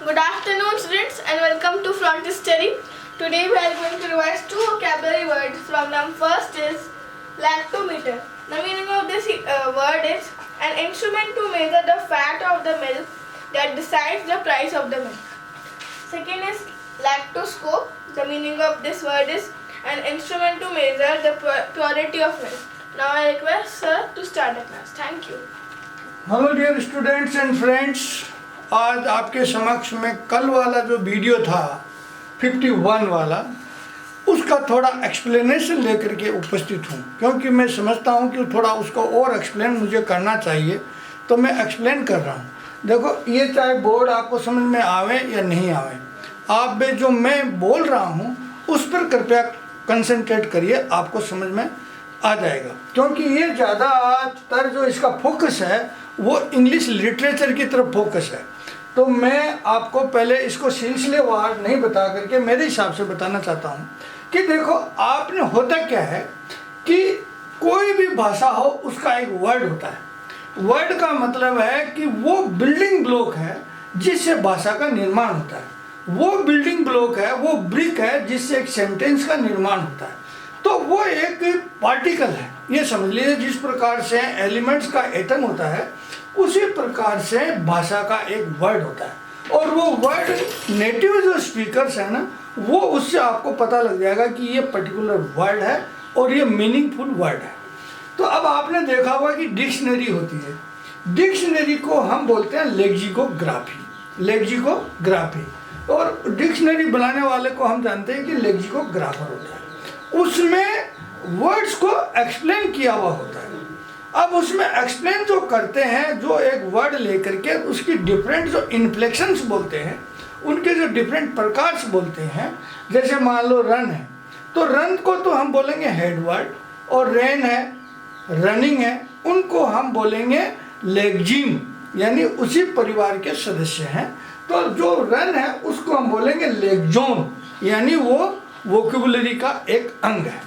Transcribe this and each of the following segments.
Good afternoon, students, and welcome to Frontier Study. Today we are going to revise two vocabulary words. From them, first is lactometer. The meaning of this word is an instrument to measure the fat of the milk that decides the price of the milk. Second is lactoscope. The meaning of this word is an instrument to measure the purity of milk. Now I request sir to start the class. Thank you. Hello dear students and friends, आज आपके समक्ष में कल वाला जो video था 51 वाला, उसका थोड़ा एक्सप्लेनेशन लेकर के उपस्थित हूँ, क्योंकि मैं समझता हूँ कि थोड़ा उसको और एक्सप्लेन मुझे करना चाहिए, तो मैं एक्सप्लेन कर रहा हूँ। देखो, ये चाहे बोर्ड आपको समझ में आवे या नहीं आवे, आप भी जो मैं बोल रहा हूँ उस पर कृपया कंसंट्रेट करिए, आपको समझ में आ जाएगा। क्योंकि ये ज़्यादातर जो इसका फोकस है वो इंग्लिश लिटरेचर की तरफ फोकस है, तो मैं आपको पहले इसको सिलसिलेवार नहीं बता करके मेरे हिसाब से बताना चाहता हूँ कि देखो, आपने होता क्या है कि कोई भी भाषा हो उसका एक वर्ड होता है। वर्ड का मतलब है कि वो बिल्डिंग ब्लॉक है जिससे भाषा का निर्माण होता है, वो बिल्डिंग ब्लॉक है, वो ब्रिक है जिससे एक सेंटेंस का निर्माण होता है। तो वो एक पार्टिकल है, ये समझ लीजिए। जिस प्रकार से एलिमेंट्स का एटम होता है उसी प्रकार से भाषा का एक वर्ड होता है, और वो वर्ड नेटिव जो स्पीकर्स है ना, वो उससे आपको पता लग जाएगा कि ये पर्टिकुलर वर्ड है और ये मीनिंगफुल वर्ड है। तो अब आपने देखा होगा कि डिक्शनरी होती है, डिक्शनरी को हम बोलते हैं लेक्सिकोग्राफी, लेक्सिकोग्राफी, और डिक्शनरी बनाने वाले को हम जानते हैं कि लेक्सिकोग्राफर होता है। उसमें वर्ड्स को एक्सप्लेन किया हुआ होता है। अब उसमें एक्सप्लेन जो करते हैं, जो एक वर्ड लेकर के उसकी डिफरेंट जो इन्फ्लेक्शंस बोलते हैं, उनके जो डिफरेंट प्रकार से बोलते हैं, जैसे मान लो रन है, तो रन को तो हम बोलेंगे हेड वर्ड, और रेन है, रनिंग है, उनको हम बोलेंगे लेग्जिम, यानी उसी परिवार के सदस्य हैं। तो जो रन है उसको हम बोलेंगे लेग्जोन, यानी वो वोकेबुलरी का एक अंग है।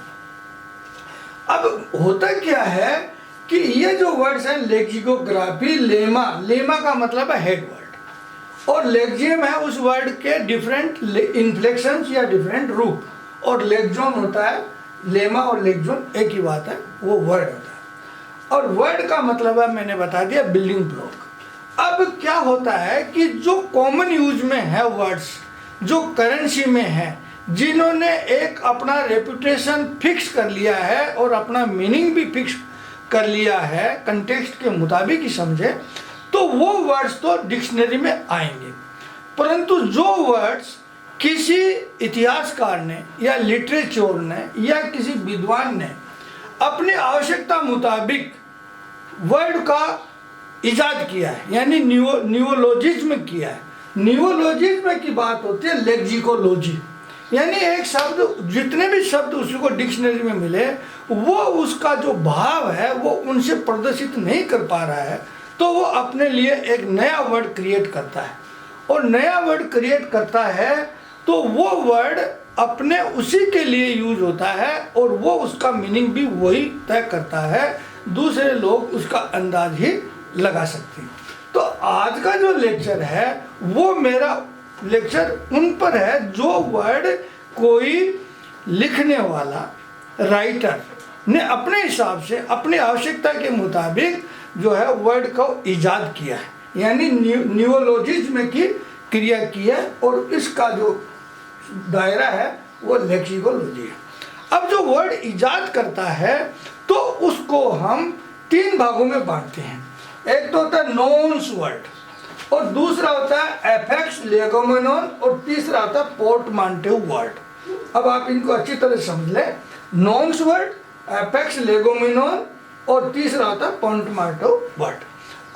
अब होता क्या है कि ये जो वर्ड्स हैं लेक्सिकोग्राफी, लेमा, लेमा का मतलब है हेड वर्ड, और लेक्जियम है उस वर्ड के डिफरेंट इन्फ्लेक्शंस या डिफरेंट रूप, और लेक्जोन होता है, लेमा और लेक्जोन एक ही बात है, वो वर्ड होता है। और वर्ड का मतलब है, मैंने बता दिया, बिल्डिंग ब्लॉक। अब क्या होता है कि जो कॉमन यूज में है वर्ड्स, जो करेंसी में है, जिन्होंने एक अपना रेपुटेशन फिक्स कर लिया है और अपना मीनिंग भी फिक्स कर लिया है, कंटेक्स्ट के मुताबिक ही समझे, तो वो वर्ड्स तो डिक्शनरी में आएंगे। परंतु जो वर्ड्स किसी इतिहासकार ने या लिटरेचर ने या किसी विद्वान ने अपनी आवश्यकता मुताबिक वर्ड का इजाद किया है, यानी न्यूओलॉजिज्म किया है। न्यूओलॉजिज्म की बात होती है लेक्सिकोलॉजी, यानी एक शब्द, जितने भी शब्द उसको डिक्शनरी में मिले, वो उसका जो भाव है वो उनसे प्रदर्शित नहीं कर पा रहा है, तो वो अपने लिए एक नया वर्ड क्रिएट करता है, और नया वर्ड क्रिएट करता है तो वो वर्ड अपने उसी के लिए यूज होता है, और वो उसका मीनिंग भी वही तय करता है, दूसरे लोग उसका अंदाज ही लगा सकते हैं। तो आज का जो लेक्चर है वो मेरा लेक्चर उन पर है जो वर्ड कोई लिखने वाला राइटर ने अपने हिसाब से, अपनी आवश्यकता के मुताबिक जो है वर्ड को इजाद किया है, यानी न्यूओलॉजिज्म की क्रिया की है, और इसका जो दायरा है वो लेक्सिकोलॉजी है। अब जो वर्ड इजाद करता है तो उसको हम तीन भागों में बांटते हैं। एक तो होता है नोन्स वर्ड, और दूसरा होता है एफेक्स लेगोमेनोन, और तीसरा होता है पोर्टमांटेव वर्ड। अब आप इनको अच्छी तरह समझ लें, नॉन्स वर्ड, एफेक्स लेगोमेनोन, और तीसरा होता है पोर्टमांटेव वर्ड।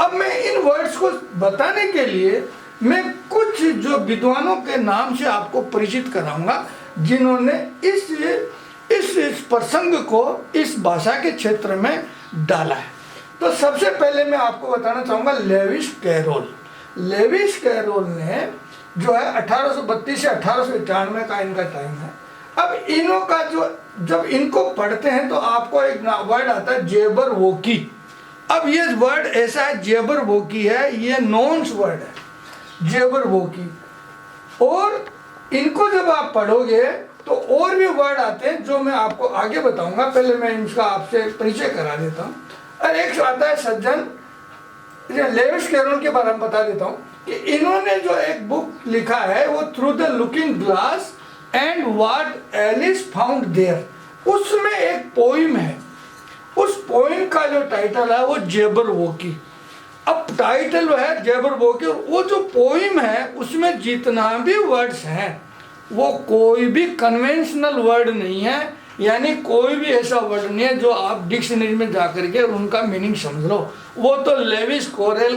अब मैं इन वर्ड्स को बताने के लिए मैं कुछ जो विद्वानों के नाम से आपको परिचित कराऊंगा, जिन्होंने इस प्रसंग को इस भाषा के क्षेत्र में डाला है। तो सबसे पहले मैं आपको बताना चाहूँगा लेविस कैरोल। लेविस कैरोल ने जो है 1832 से 1891 का इनका टाइम है। अब इनों का जो, जब इनको पढ़ते हैं तो आपको एक वर्ड आता है जेबरवोकी। अब ये वर्ड ऐसा है, जेबरवोकी है, ये नॉन्स वर्ड है जेबरवोकी। और इनको जब आप पढ़ोगे तो और भी वर्ड आते हैं जो मैं आपको आगे बताऊंगा, पहले मैं इनका आपसे परिचय करा देता हूँ। और एक आता है सज्जन लेविस कैरोल के बारे में बता देता हूँ कि इन्होंने जो एक बुक लिखा है वो through the looking glass and what Alice found there, उसमें एक पोइम है। उस पोइम का जो टाइटल है वो जैबरवोकी। अब टाइटल है जैबरवोकी, और वो जो पोइम है उसमें जितना भी वर्ड्स हैं वो कोई भी कन्वेंशनल वर्ड नहीं है, यानी कोई भी ऐसा वर्ड नहीं है जो आप डिक्शनरी में जा करके उनका मीनिंग समझ लो। वो तो लेविस कैरोल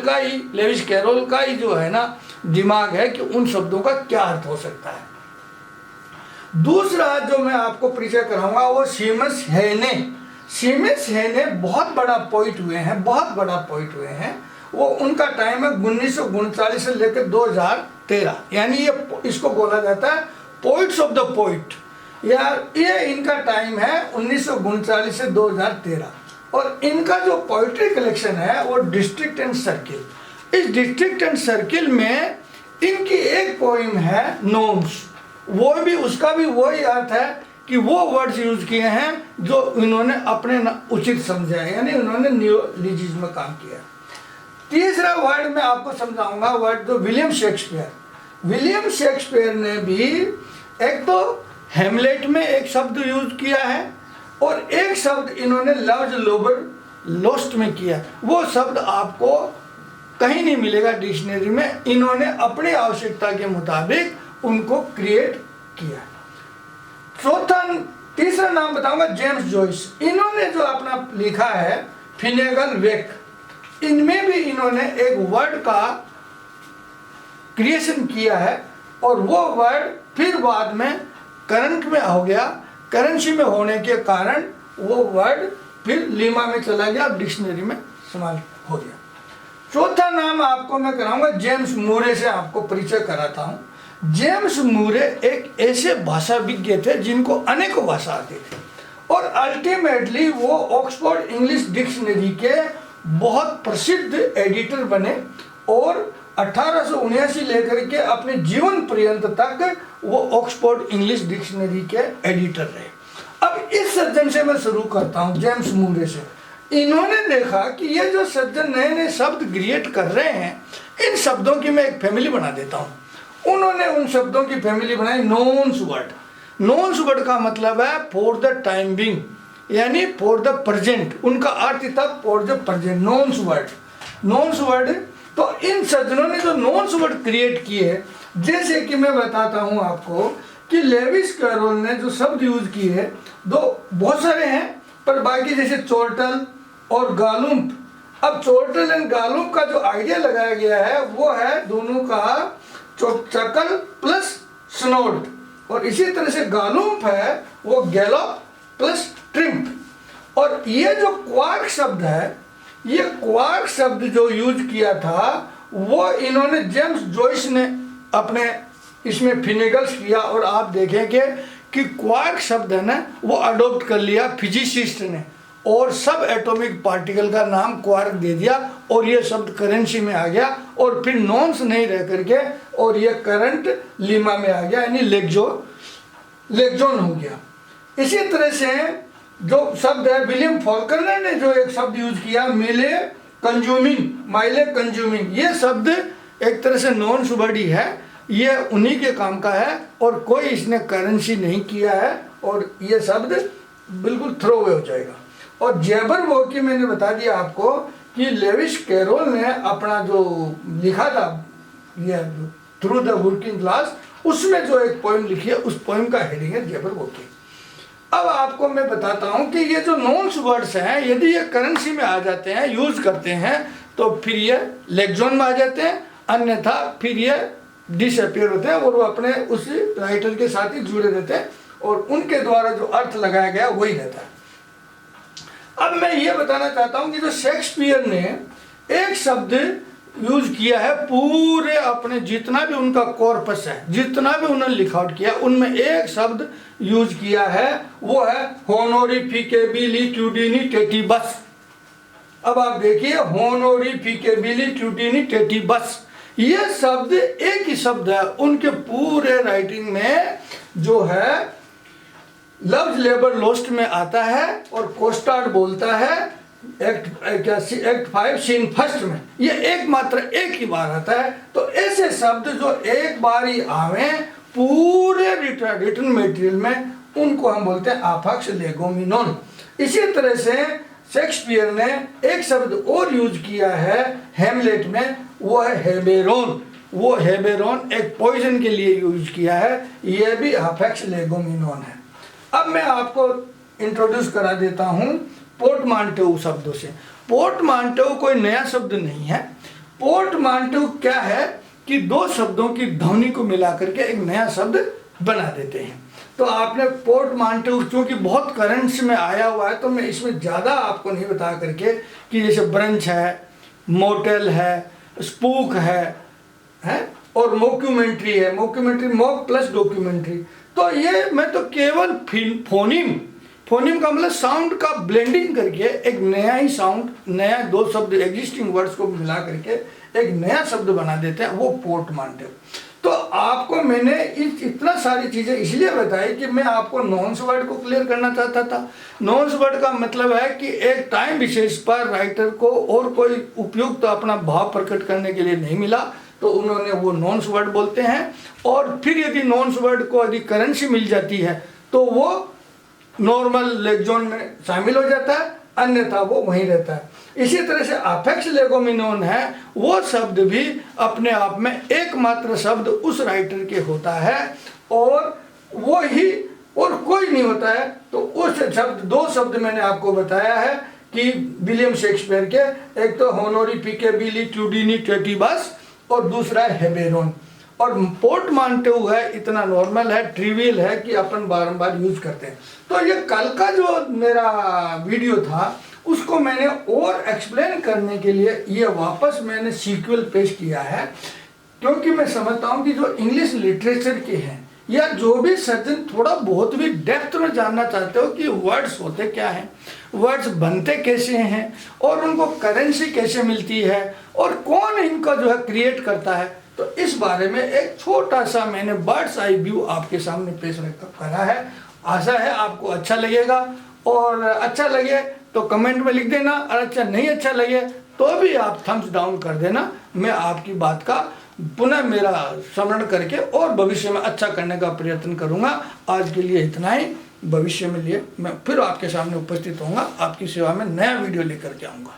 का ही जो है ना दिमाग है कि उन शब्दों का क्या अर्थ हो सकता है। दूसरा जो मैं आपको परिचय कराऊंगा वो सीमस हेने बहुत बड़ा पोइट हुए हैं, बहुत बड़ा पोइट हुए हैं। वो उनका टाइम है 1939 से लेकर 2013, यानी इसको बोला जाता है पोइट्स ऑफ द पोइट। यार ये इनका टाइम है 1939 से 2013, और इनका जो पोइट्री कलेक्शन है वो डिस्ट्रिक्ट एंड सर्किल। इस डिस्ट्रिक्ट एंड सर्किल में इनकी एक पोइम है नोम्स, वो भी उसका भी वही अर्थ है कि वो वर्ड्स यूज किए हैं जो इन्होंने अपने उचित समझा है, यानी उन्होंने नियोलिजिज्म में काम किया। तीसरा वर्ड मैं आपको समझाऊंगा, वर्ड जो विलियम शेक्सपियर ने भी एक तो हेमलेट में एक शब्द यूज किया है और एक शब्द इन्होंने लव्स लोबर लोस्ट में किया। वो शब्द आपको कहीं नहीं मिलेगा डिक्शनरी में, इन्होंने अपनी आवश्यकता के मुताबिक उनको क्रिएट किया। तीसरा नाम बताऊंगा जेम्स जॉइस। इन्होंने जो अपना लिखा है फिनेगल वेक, इनमें भी इन्होंने एक वर्ड का क्रिएशन किया है, और वो वर्ड फिर बाद में करंट में हो गया। करेंसी में होने के कारण वो वर्ड फिर लीमा में चला गया, डिक्शनरी में समाप्त हो गया। चौथा नाम आपको मैं कराऊंगा जेम्स मूरे से आपको परिचय कराता हूं। जेम्स मूरे एक ऐसे भाषाविज्ञ थे जिनको अनेकों भाषा आती थी, और अल्टीमेटली वो ऑक्सफोर्ड इंग्लिश डिक्शनरी के बहुत प्रसिद्ध एडिटर बने, और 1879 लेकर के अपने जीवन पर्यंत तक वो ऑक्सफोर्ड इंग्लिश डिक्शनरी के एडिटर रहे। अब इस सज्जन से मैं शुरू करता हूँ, जेम्स मूरे से। इन्होंने देखा कि ये जो सज्जन नए नए शब्द क्रिएट कर रहे हैं, इन शब्दों की मैं एक फैमिली बना देता हूँ। उन्होंने उन शब्दों की फैमिली बनाई नोन्स वर्ड। नोन्स वर्ड का मतलब है फॉर द टाइम बिंग, यानी फॉर द प्रेजेंट। उनका अर्थ था फॉर द प्रेजेंट, नोन्स वर्ड। तो इन सज्जनों ने जो नोन्स वर्ड क्रिएट किए, जैसे कि मैं बताता हूं आपको कि लेविस कैरोल ने जो शब्द यूज किए दो बहुत सारे हैं, पर बाकी जैसे चोर्टल और गालुम्प। अब चोर्टल एंड गालुम्प का जो आइडिया लगाया गया है वो है दोनों का चकल प्लस स्नोल्ट, और इसी तरह से गालुम्प है वो गैलोप प्लस ट्रिम्प। और ये जो क्वार्क शब्द है, ये क्वार्क शब्द जो यूज किया था वो इन्होंने जेम्स जॉइस ने अपने इसमें फिनेगल्स किया, और आप देखेंगे कि क्वार्क शब्द है ना वो अडोप्ट कर लिया फिजिसिस्ट ने, और सब एटॉमिक पार्टिकल का नाम क्वार्क दे दिया, और ये शब्द करेंसी में आ गया, और फिर नॉन्स नहीं रह करके और ये करंट लीमा में आ गया, यानी लेक्जोन हो गया। इसी तरह से जो शब्द है विलियम फॉल्कनर ने जो एक शब्द यूज किया माइले कंज्यूमिंग, ये शब्द एक तरह से नॉन वर्ड ही है, ये उन्हीं के काम का है, और कोई इसने करेंसी नहीं किया है, और ये शब्द बिल्कुल थ्रो अवे हो जाएगा। और जैबरवोकी मैंने बता दिया आपको कि लेविस कैरोल ने अपना जो लिखा था ये थ्रू द वर्किंग क्लास, उसमें जो एक पोएम लिखी है उस पोएम का हेडिंग है जैबरवोकी। अब आपको मैं बताता हूं कि ये जो नॉन्स वर्ड्स हैं, यदि ये करेंसी में आ जाते हैं, यूज करते हैं, तो फिर ये लेक्जोन में आ जाते हैं, अन्यथा फिर ये डिसअपियर होते हैं और वो अपने उस राइटर के साथ ही जुड़े रहते हैं, और उनके द्वारा जो अर्थ लगाया गया वही रहता है। अब मैं ये बताना चाहता हूं कि जो शेक्सपियर ने एक शब्द यूज किया है पूरे अपने जितना भी उनका कॉर्पस है, जितना भी उन्होंने लिखा आउट किया, उनमें एक शब्द यूज किया है, वो है होनोरिफिकेबिलिट्यूडिनिटेटिबस। अब आप देखिए होनोरिफिकेबिलिट्यूडिनिटेटिबस, ये शब्द एक ही शब्द है, उनके पूरे राइटिंग में जो है लव्स लेबर लोस्ट में आता है और कोस्टार्ड बोलता है एक्ट 5 सीन फर्स्ट में, ये एक ही बार आता है। तो ऐसे शब्द जो एक बार ही आवे पूरे रिटन मटेरियल में, उनको हम बोलते हैं आफक्स लेगोमिनोन। इसी तरह से शेक्सपियर ने एक शब्द और यूज किया है हेमलेट में, वो है हेबेरोन। वो हेबेरोन एक पॉइजन के लिए यूज किया है, ये भी आफक्स लेगोमिनोन है। अब मैं आपको इंट्रोड्यूस करा देता हूँ पोर्टमांटेउ शब्दों से। पोर्टमांटेउ कोई नया शब्द नहीं है। पोर्टमांटेउ क्या है कि दो शब्दों की ध्वनि को मिला करके एक नया शब्द बना देते हैं। तो आपने पोर्टमांटेउ क्योंकि बहुत करंट्स में आया हुआ है, तो मैं इसमें ज़्यादा आपको नहीं बता करके कि जैसे ब्रंच है, मोटेल है, स्पूक है और मॉक्यूमेंट्री है। Mockumentary mock plus documentary. तो ये मैं तो केवल फोनिम का मतलब साउंड का ब्लेंडिंग करके एक नया ही साउंड, नया दो शब्द एग्जिस्टिंग वर्ड्स को मिला करके एक नया शब्द बना देते हैं, वो पोर्टमांटेउ। तो आपको मैंने इतना सारी चीज़ें इसलिए बताई कि मैं आपको नॉन्स वर्ड को क्लियर करना चाहता था। नॉन्स वर्ड का मतलब है कि एक टाइम विशेष पर राइटर को और कोई उपयुक्त अपना भाव प्रकट करने के लिए नहीं मिला, तो उन्होंने वो नॉन्स वर्ड बोलते हैं। और फिर यदि नॉन्स वर्ड को यदि करेंसी मिल जाती है तो वो नॉर्मल लेक्सोन में शामिल हो जाता है, अन्यथा वो वहीं रहता है। इसी तरह से अफेक्स लेगोमिनोन है, वो शब्द भी अपने आप में एकमात्र शब्द उस राइटर के होता है और वो ही और कोई नहीं होता है। तो उस शब्द, दो शब्द मैंने आपको बताया है कि विलियम शेक्सपियर के, एक तो होनोरी पिकेबिली ट्यूडिनी टेटिबस और दूसरा है हेबेरोन। और पोर्टमांटेउ है, इतना नॉर्मल है, ट्रिवियल है कि अपन बारंबार यूज करते हैं। तो ये कल का जो मेरा वीडियो था उसको मैंने और एक्सप्लेन करने के लिए ये वापस मैंने सीक्वल पेश किया है, क्योंकि मैं समझता हूँ कि जो इंग्लिश लिटरेचर के हैं या जो भी सर्जन थोड़ा बहुत भी डेप्थ में जानना चाहते हो कि वर्ड्स होते क्या हैं, वर्ड्स बनते कैसे हैं और उनको करेंसी कैसे मिलती है और कौन इनका जो है क्रिएट करता है, तो इस बारे में एक छोटा सा मैंने बर्ड्स आई व्यू आपके सामने पेश करा है। आशा है आपको अच्छा लगेगा, और अच्छा लगे तो कमेंट में लिख देना, और अच्छा नहीं अच्छा लगे तो भी आप थम्स डाउन कर देना। मैं आपकी बात का पुनः मेरा स्मरण करके और भविष्य में अच्छा करने का प्रयत्न करूंगा। आज के लिए इतना ही। भविष्य में लिए मैं फिर आपके सामने उपस्थित होऊंगा, आपकी सेवा में नया वीडियो लेकर के आऊँगा।